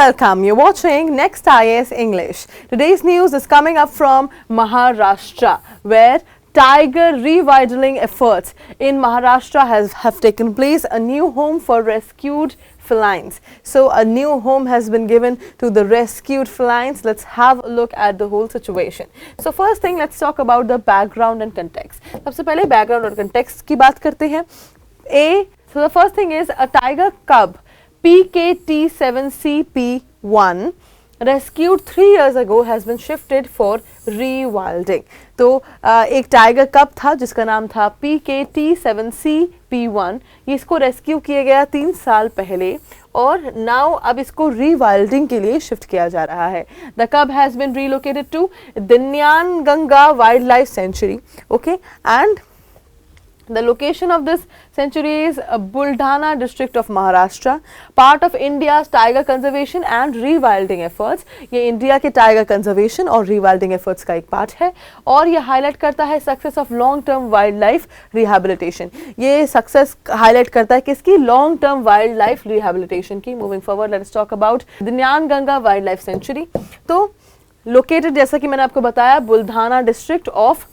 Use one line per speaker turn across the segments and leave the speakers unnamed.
welcome. You're watching Next IAS English. Today's news is coming up from Maharashtra, where tiger rewilding efforts in Maharashtra have taken place. A new home for rescued felines. So a new home has been given to the rescued felines. Let's have a look at the whole situation. So first thing, let's talk about the background and context. सबसे पहले background और context की बात करते हैं. So the first thing is a tiger cub PKT7CP1 rescued 3 years ago has been shifted for rewilding. तो एक tiger कब था जिसका नाम था PKT7CP1. इसको रेस्क्यू किया गया 3 साल पहले और नाउ अब इसको रीवाइल्डिंग के लिए शिफ्ट किया जा रहा है. The cub has been relocated to Dnyanganga wildlife sanctuary. Okay, and the location of this sanctuary is Buldhana district of Maharashtra, part of India's tiger conservation and rewilding efforts. ये India के tiger conservation और rewilding efforts का एक part है और ये highlight करता है success of long term wildlife rehabilitation. ये सक्सेस हाईलाइट करता है किसकी? Long term wildlife rehabilitation की. Moving forward, let's talk about Dnyanganga wildlife sanctuary. तो लोकेटेड, जैसा कि मैंने आपको बताया, Buldhana district of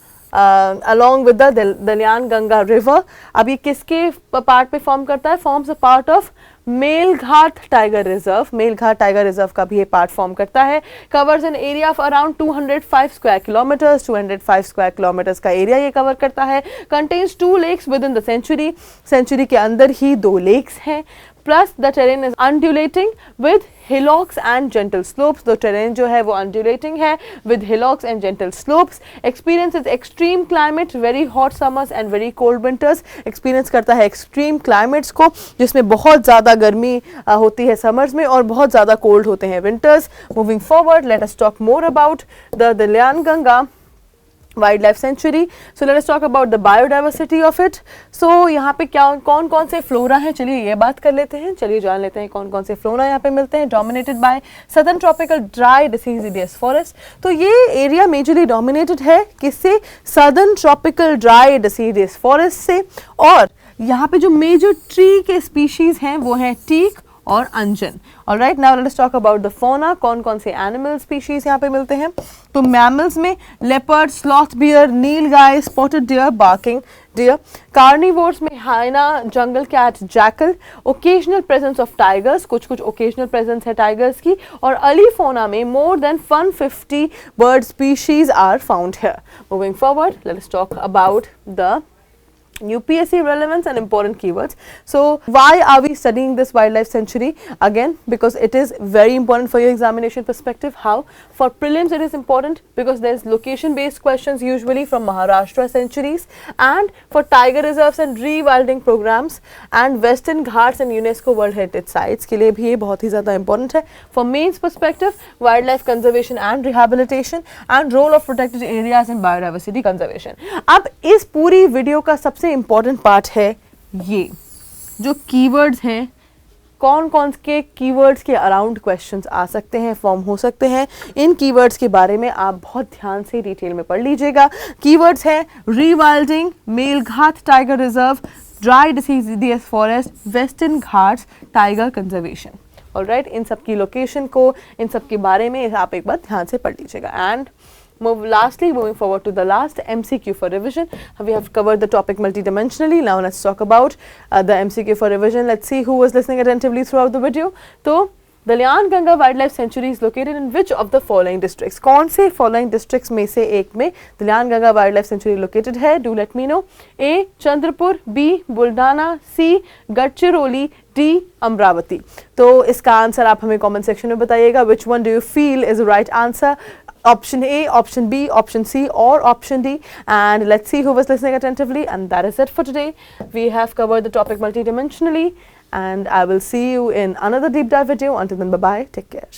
along with the Dnyanganga river. अब ये किसके पार्ट पे फॉर्म करता है? Forms a part of Melghat tiger reserve. Melghat tiger reserve का भी ये पार्ट फॉर्म करता है. Covers an area of around 205 square kilometres. 205 square kilometres का एरिया ये कवर करता है. Contains 2 lakes within the sanctuary. Sanctuary के अंदर ही 2 लेक्स हैं. Plus the terrain is undulating with hillocks and gentle slopes. तो terrain जो है वो undulating है with hillocks and gentle slopes. Experiences extreme climate, very hot summers and very cold winters. Experience करता है extreme climates को, जिसमें बहुत ज़्यादा गर्मी होती है summers में और बहुत ज़्यादा cold होते हैं winters. Moving forward, let us talk more about the Dilyanganga wildlife sanctuary. So let us talk about the biodiversity of it. So यहाँ पे क्या कौन कौन से फ्लोरा हैं, चलिए ये बात कर लेते हैं. चलिए जान लेते हैं कौन कौन से फ्लोरा यहाँ पे मिलते हैं. Dominated by southern tropical dry deciduous forest. तो ये एरिया मेजरली डोमिनेटेड है किससे? Southern tropical dry deciduous forest से. और यहाँ पे जो मेजर ट्री के स्पीशीज हैं वो हैं टीक और अंजन. Alright, now let's talk about the fauna. कौन कौन से एनिमल स्पीशीज यहाँ पे मिलते हैं? तो मैमल्स में leopard, sloth bear, nilgai, spotted deer, barking deer. Carnivores में hyena, jungle cat, jackal. Occasional presence of tigers, कुछ कुछ ओकेजनल प्रेजेंस है टाइगर्स की. और अर्ली फौना में more than 150 bird species are found here. Moving forward, let's talk about the UPSC relevance and important keywords. So why are we studying this wildlife sanctuary? Again, because it is very important for your examination perspective. How? For prelims it is important because there is location based questions usually from Maharashtra sanctuaries, and for tiger reserves and rewilding programs and Western Ghats and UNESCO World Heritage Sites के लिए भी ये बहुत ही ज़्यादा important है. For mains perspective, wildlife conservation and rehabilitation and role of protected areas in biodiversity conservation. अब इस पूरी वीडियो का सबसे इंपॉर्टेंट पार्ट है ये जो कीवर्ड्स हैं. कौन कौन के कीवर्ड्स के अराउंड क्वेश्चंस आ सकते हैं, फॉर्म हो सकते हैं. इन कीवर्ड्स के बारे में आप बहुत ध्यान से डिटेल में पढ़ लीजिएगा. कीवर्ड्स हैं rewilding, Melghat tiger reserve, dry deciduous forest, western Ghats, tiger conservation. Alright, इन सब की लोकेशन को, इन सब के बारे में आप एक बार ध्यान से पढ़ लीजिएगा. And moving forward to the last MCQ for revision. We have covered the topic multidimensionally. Now let's talk about the MCQ for revision. Let's see who was listening attentively throughout the video. So Dnyanganga wildlife sanctuary is located in which of the following districts? कौन से following districts में से एक में Dnyanganga wildlife sanctuary located है? Do let me know. A Chandrapur, B Buldhana, C Gadchiroli, D Amravati. तो इसका answer आप हमें कमेंट सेक्शन में बताइएगा. Which one do you feel is the right answer? Option A, option B, option C or option D. And let's see who was listening attentively. And that is it for today. We have covered the topic multidimensionally and I will see you in another deep dive video. Until then, bye bye, take care.